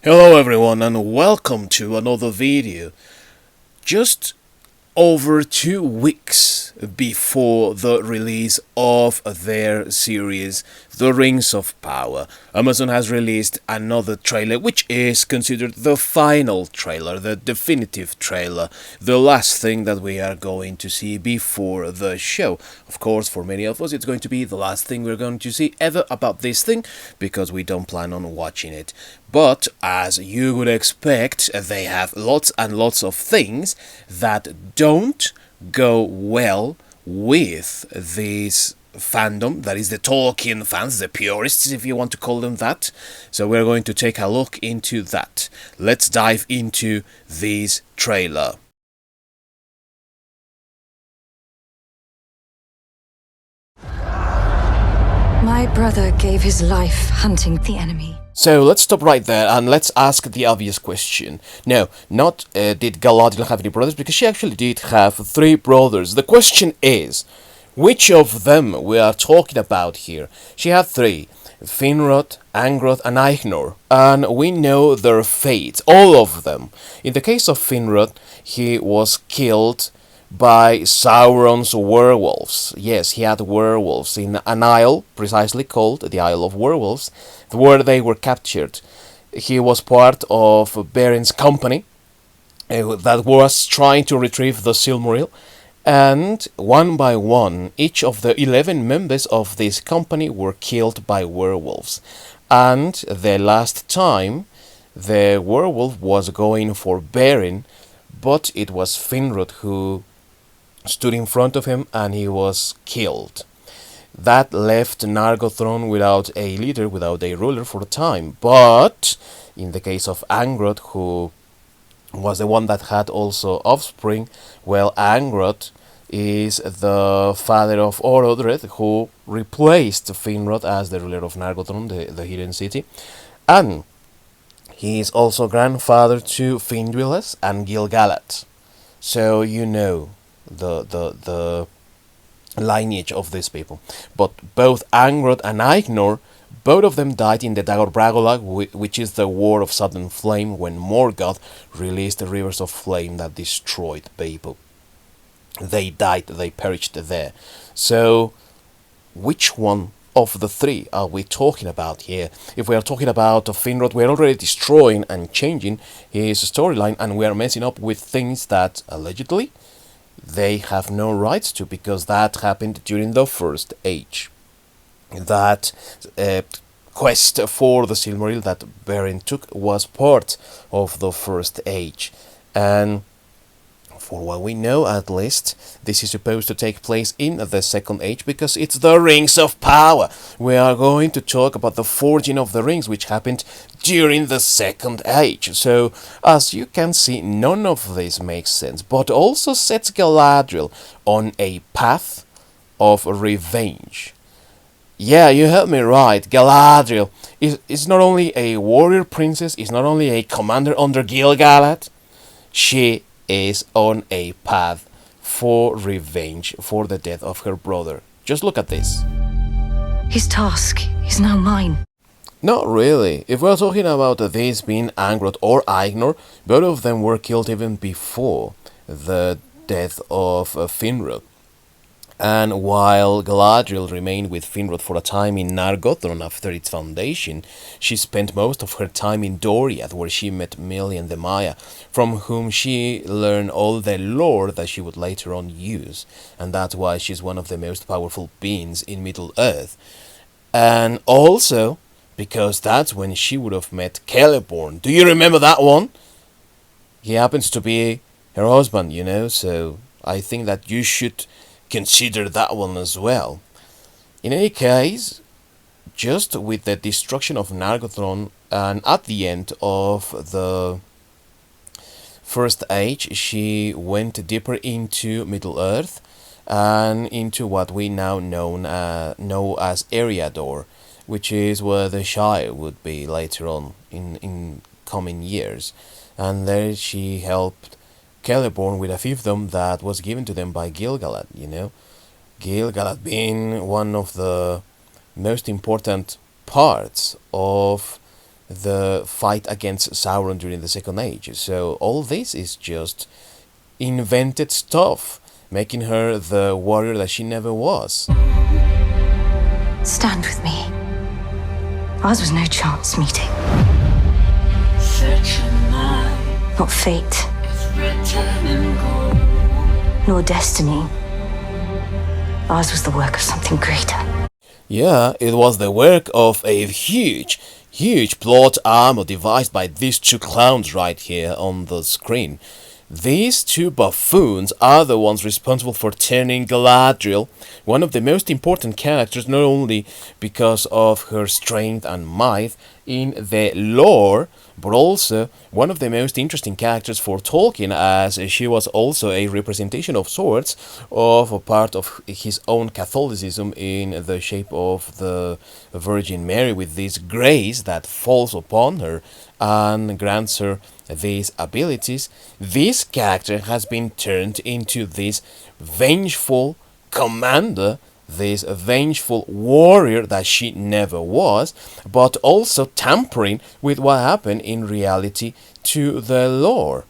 Hello everyone and welcome to another video. Just over 2 weeks before the release of their series The Rings of Power, Amazon has released another trailer which is considered the final trailer, the definitive trailer, the last thing that we are going to see before the show. Of course, for many of us it's going to be the last thing we're going to see ever about this thing because we don't plan on watching it. But as you would expect, they have lots and lots of things that don't go well with this fandom, that is the Tolkien fans, the purists if you want to call them that. So we're going to take a look into that. Let's dive into this trailer. My brother gave his life hunting the enemy. So let's stop right there and let's ask the obvious question. No, not did Galadriel have any brothers, because she actually did have 3 brothers. The question is, which of them we are talking about here? She had 3, Finrod, Angrod and Eiknor, and we know their fate, all of them. In the case of Finrod, he was killed by Sauron's werewolves. Yes, he had werewolves in an isle, precisely called the Isle of Werewolves, where they were captured. He was part of Berin's company that was trying to retrieve the Silmaril, and one by one, each of the 11 members of this company were killed by werewolves. And the last time, the werewolf was going for Beren, but it was Finrod who stood in front of him and he was killed. That left Nargothrond without a leader, without a ruler for a time. But in the case of Angrod, who was the one that had also offspring, well, Angrod is the father of Orodred, who replaced Finrod as the ruler of Nargothrond, the hidden city. And he is also grandfather to Finduilas and Gil-galad. So you know the lineage of these people. But both Angrod and Eiknor, both of them died in the Dagor Bragollach, which is the War of Sudden Flame, when Morgoth released the rivers of flame that destroyed people. They died, they perished there. So which one of the 3 are we talking about here? If we are talking about Finrod, we are already destroying and changing his storyline, and we are messing up with things that allegedly they have no rights to, because that happened during the First Age. That quest for the Silmaril that Beren took was part of the First Age. And for what we know, at least, this is supposed to take place in the Second Age, because it's the Rings of Power. We are going to talk about the forging of the rings, which happened during the Second Age. So, as you can see, none of this makes sense, but also sets Galadriel on a path of revenge. Yeah, you heard me right. Galadriel is not only a warrior princess, is not only a commander under Gil-galad, she is on a path for revenge for the death of her brother. Just look at this. His task is now mine. Not really. If we're talking about this being Angrod or Eiknor, both of them were killed even before the death of Finrod. And while Galadriel remained with Finrod for a time in Nargothrond after its foundation, she spent most of her time in Doriath, where she met Melian the Maya, from whom she learned all the lore that she would later on use. And that's why she's one of the most powerful beings in Middle-earth. And also, because that's when she would have met Celeborn. Do you remember that one? He happens to be her husband, you know, so I think that you should consider that one as well. In any case, just with the destruction of Nargothrond and at the end of the First Age, she went deeper into Middle-earth and into what we now know as Eriador, which is where the Shire would be later on in coming years. And there she helped Celeborn with a fiefdom that was given to them by Gil-galad, you know. Gil-galad being one of the most important parts of the fight against Sauron during the Second Age. So all this is just invented stuff, making her the warrior that she never was. Stand with me. Ours was no chance meeting. Not fate, nor destiny. Ours was the work of something greater. Yeah, it was the work of a huge plot armor devised by these two clowns right here on the screen. These two buffoons are the ones responsible for turning Galadriel, one of the most important characters, not only because of her strength and might in the lore, but also one of the most interesting characters for Tolkien, as she was also a representation of sorts of a part of his own Catholicism in the shape of the Virgin Mary, with this grace that falls upon her and grants her these abilities. This character has been turned into this vengeful commander, this vengeful warrior that she never was, but also tampering with what happened in reality to the lore.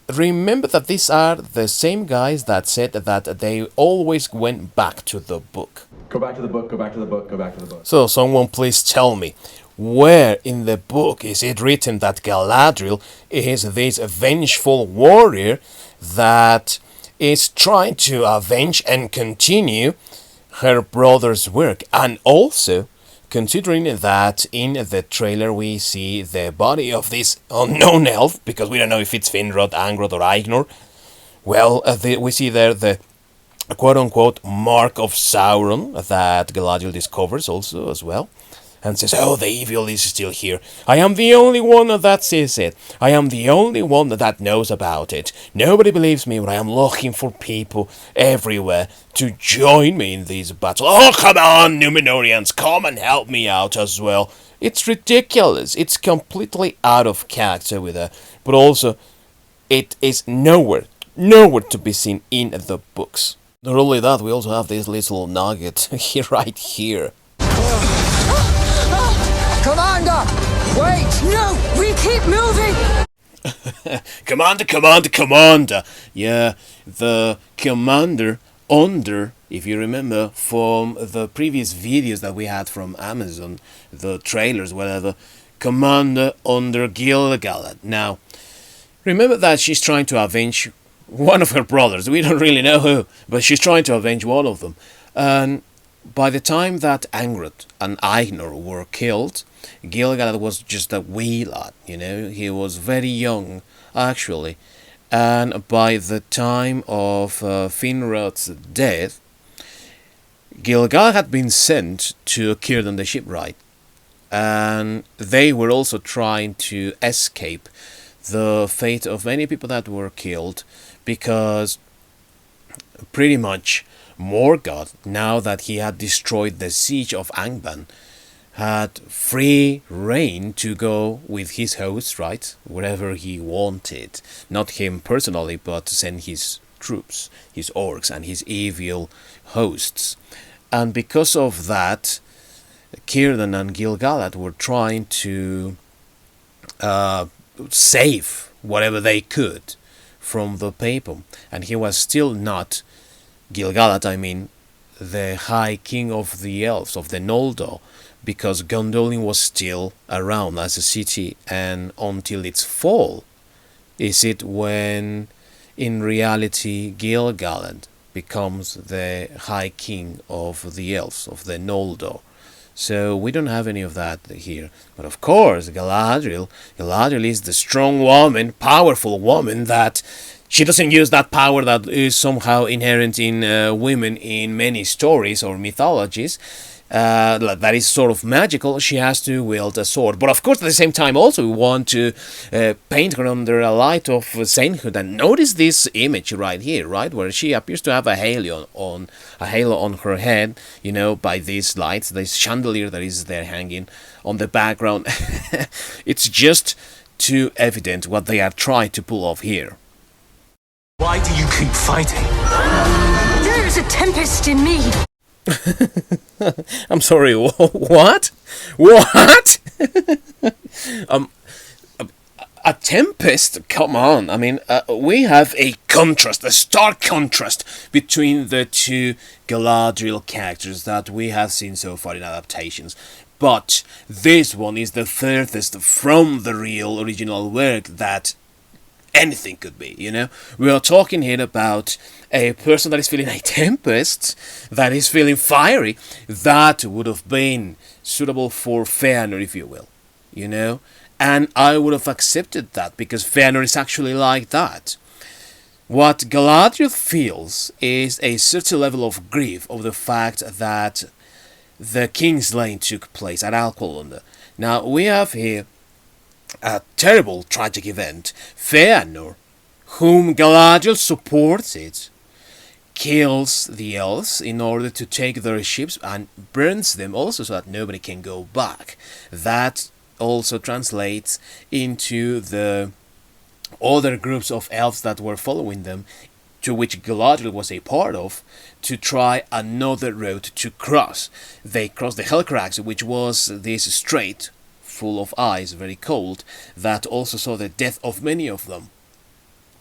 Remember that these are the same guys that said that they always went back to the book. Go back to the book, go back to the book, go back to the book. So someone please tell me, where in the book is it written that Galadriel is this vengeful warrior that is trying to avenge and continue her brother's work? And also, considering that in the trailer we see the body of this unknown elf, because we don't know if it's Finrod, Angrod or Ainur, well, we see there the quote-unquote mark of Sauron that Galadriel discovers also as well, and says, oh, the evil is still here. I am the only one that sees it. I am the only one that knows about it. Nobody believes me, but I am looking for people everywhere to join me in these battles. Oh, come on, Númenóreans, come and help me out as well. It's ridiculous. It's completely out of character with her. But also, it is nowhere to be seen in the books. Not only that, we also have this little nugget right here. Commander! Wait! No! We keep moving! Commander! Yeah, the commander under, if you remember from the previous videos that we had from Amazon, the trailers, whatever, Commander under Gil-galad. Now, remember that she's trying to avenge one of her brothers. We don't really know who, but she's trying to avenge one of them. And by the time that Angrod and Ainur were killed, Gil-galad was just a wee lad, you know, he was very young, actually. And by the time of Finrod's death, Gil-galad had been sent to Círdan the Shipwright, and they were also trying to escape the fate of many people that were killed, because pretty much Morgoth, now that he had destroyed the siege of Angband, had free reign to go with his hosts, right, wherever he wanted. Not him personally, but to send his troops, his orcs and his evil hosts. And because of that, Círdan and Gil-galad were trying to save whatever they could from the people. And he was still not, Gil-galad, I mean, the High King of the Elves, of the Noldor, because Gondolin was still around as a city, and until its fall is it when in reality Gil-galad becomes the High King of the Elves, of the Noldor. So we don't have any of that here. But of course, Galadriel is the strong woman, powerful woman, that she doesn't use that power that is somehow inherent in women in many stories or mythologies. That is sort of magical. She has to wield a sword. But of course, at the same time, also we want to paint her under a light of sainthood. And notice this image right here, right, where she appears to have a halo on her head. You know, by these lights, this chandelier that is there hanging on the background. It's just too evident what they are trying to pull off here. Why do you keep fighting? There is a tempest in me. I'm sorry, what? What? um, a tempest? Come on. I mean, we have a contrast, a stark contrast between the two Galadriel characters that we have seen so far in adaptations. But this one is the furthest from the real original work that anything could be, you know? We are talking here about a person that is feeling a tempest, that is feeling fiery. That would have been suitable for Fëanor, if you will, you know? And I would have accepted that, because Fëanor is actually like that. What Galadriel feels is a certain level of grief over the fact that the Kingslaying took place at Alqualunda. Now, we have here a terrible tragic event. Fëanor, whom Galadriel supported, kills the elves in order to take their ships and burns them also so that nobody can go back. That also translates into the other groups of elves that were following them, to which Galadriel was a part of, to try another road to cross. They crossed the Helcarax, which was this strait full of ice, very cold, that also saw the death of many of them.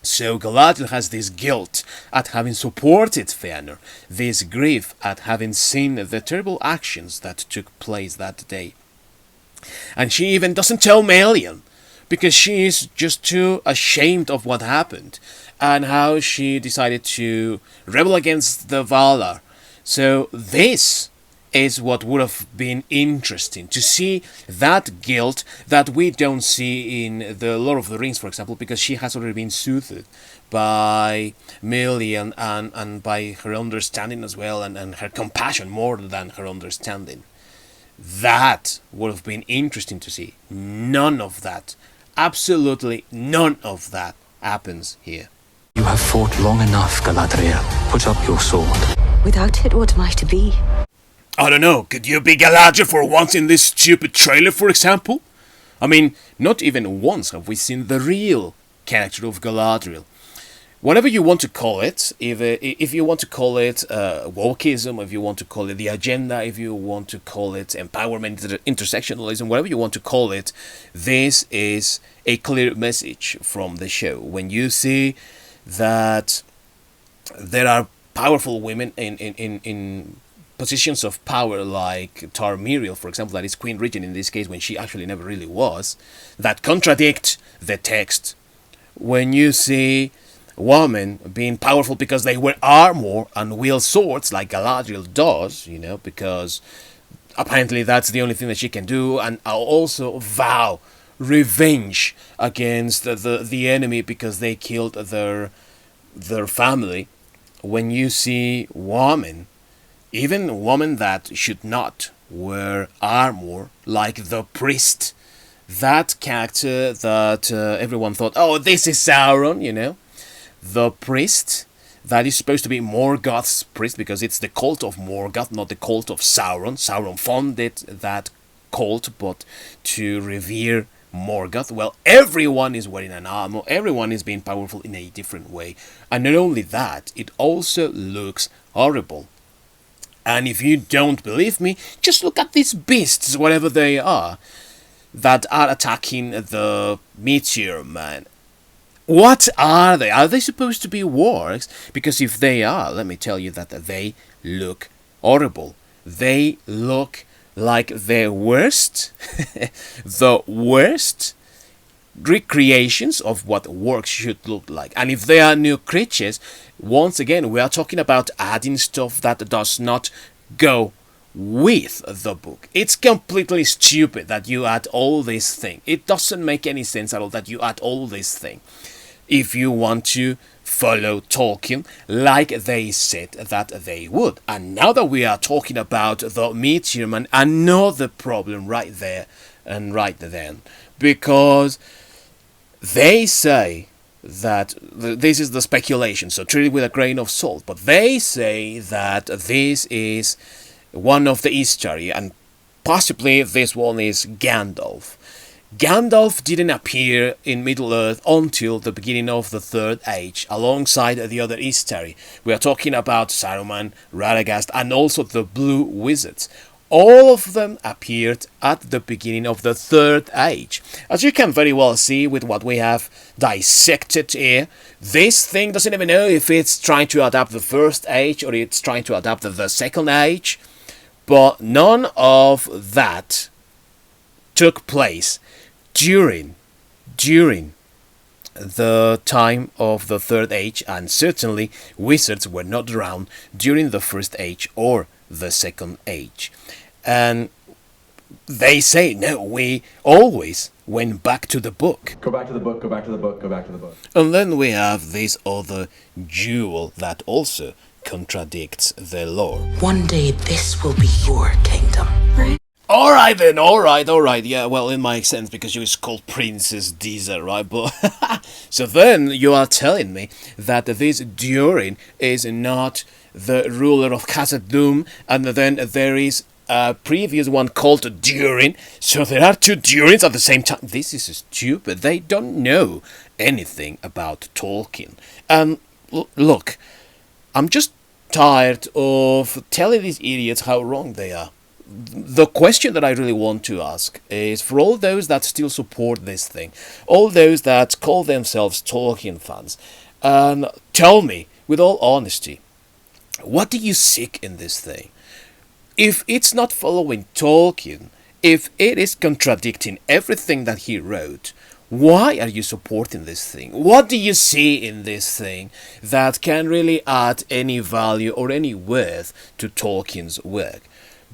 So Galadriel has this guilt at having supported Fëanor, this grief at having seen the terrible actions that took place that day. And she even doesn't tell Melian, because she is just too ashamed of what happened and how she decided to rebel against the Valar. So this is what would have been interesting, to see that guilt that we don't see in the Lord of the Rings, for example, because she has already been soothed by Melian and by her understanding as well, and her compassion more than her understanding. That would have been interesting to see. None of that, absolutely none of that happens here. You have fought long enough, Galadriel. Put up your sword. Without it, what am I to be? I don't know, could you be Galadriel for once in this stupid trailer, for example? I mean, not even once have we seen the real character of Galadriel. Whatever you want to call it, if you want to call it wokeism, if you want to call it the agenda, if you want to call it empowerment, intersectionalism, whatever you want to call it, this is a clear message from the show. When you see that there are powerful women in positions of power, like Tar Miriel, for example, that is Queen Regent in this case, when she actually never really was, that contradict the text. When you see women being powerful because they wear armor and wield swords, like Galadriel does, you know, because apparently that's the only thing that she can do, and also vow revenge against the enemy because they killed their family. When you see women, even women that should not wear armor, like the priest, that character that everyone thought, oh, this is Sauron, you know, the priest, that is supposed to be Morgoth's priest, because it's the cult of Morgoth, not the cult of Sauron. Sauron founded that cult, but to revere Morgoth. Well, everyone is wearing an armor, everyone is being powerful in a different way. And not only that, it also looks horrible. And if you don't believe me, just look at these beasts, whatever they are, that are attacking the Meteor Man. What are they? Are they supposed to be wargs? Because if they are, let me tell you that they look horrible. They look like the worst, the worst recreations of what wargs should look like. And if they are new creatures, once again, we are talking about adding stuff that does not go with the book. It's completely stupid that you add all this thing. It doesn't make any sense at all that you add all this thing. If you want to follow Tolkien like they said that they would. And now that we are talking about the Meteor Man, another problem right there and right then. Because they say that this is the speculation, so treat it with a grain of salt, but they say that this is one of the Istari, and possibly this one is Gandalf. Gandalf didn't appear in Middle-earth until the beginning of the Third Age, alongside the other Istari. We are talking about Saruman, Radagast, and also the Blue Wizards. All of them appeared at the beginning of the Third Age. As you can very well see with what we have dissected here, this thing doesn't even know if it's trying to adapt the First Age or it's trying to adapt the Second Age. But none of that took place during the time of the Third Age, and certainly wizards were not around during the First Age or the Second Age. And they say, no, we always went back to the book. Go back to the book, go back to the book, go back to the book. And then we have this other jewel that also contradicts the lore. One day this will be your kingdom. Alright then, alright, yeah, well, it makes sense because you is called Princess Diza, right? But so then you are telling me that this Durin is not the ruler of Khazad-dûm, and then there is a previous one called Durin, so there are two Durins at the same time. This is stupid. They don't know anything about Tolkien. And look, I'm just tired of telling these idiots how wrong they are. The question that I really want to ask is, for all those that still support this thing, all those that call themselves Tolkien fans, and tell me, with all honesty, what do you seek in this thing? If it's not following Tolkien, if it is contradicting everything that he wrote, why are you supporting this thing? What do you see in this thing that can really add any value or any worth to Tolkien's work?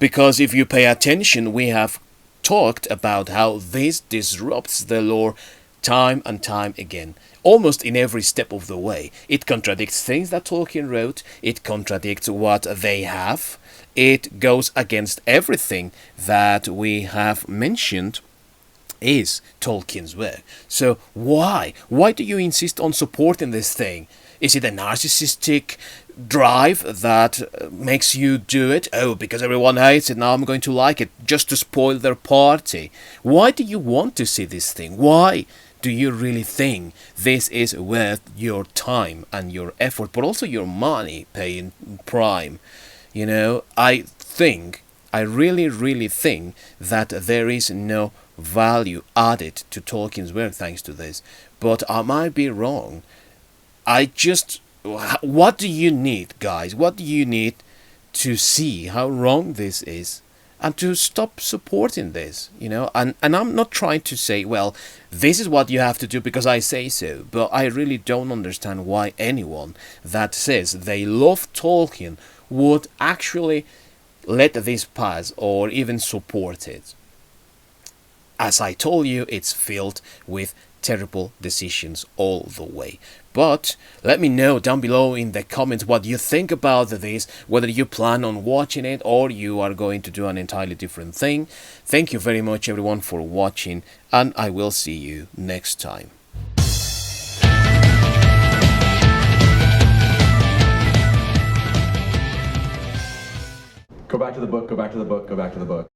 Because if you pay attention, we have talked about how this disrupts the lore time and time again, almost in every step of the way. It contradicts things that Tolkien wrote, it contradicts what they have, it goes against everything that we have mentioned is Tolkien's work. So why? Why do you insist on supporting this thing? Is it a narcissistic drive that makes you do it? Oh, because everyone hates it, now I'm going to like it, just to spoil their party. Why do you want to see this thing? Why do you really think this is worth your time and your effort, but also your money paying Prime? You know, I really think that there is no value added to Tolkien's work thanks to this. But I might be wrong. What do you need, guys? What do you need to see how wrong this is and to stop supporting this, you know? And I'm not trying to say, well, this is what you have to do because I say so, but I really don't understand why anyone that says they love Tolkien would actually let this pass or even support it. As I told you, it's filled with terrible decisions all the way. But let me know down below in the comments what you think about this, whether you plan on watching it or you are going to do an entirely different thing. Thank you very much everyone for watching, and I will see you next time. Go back to the book, go back to the book, go back to the book.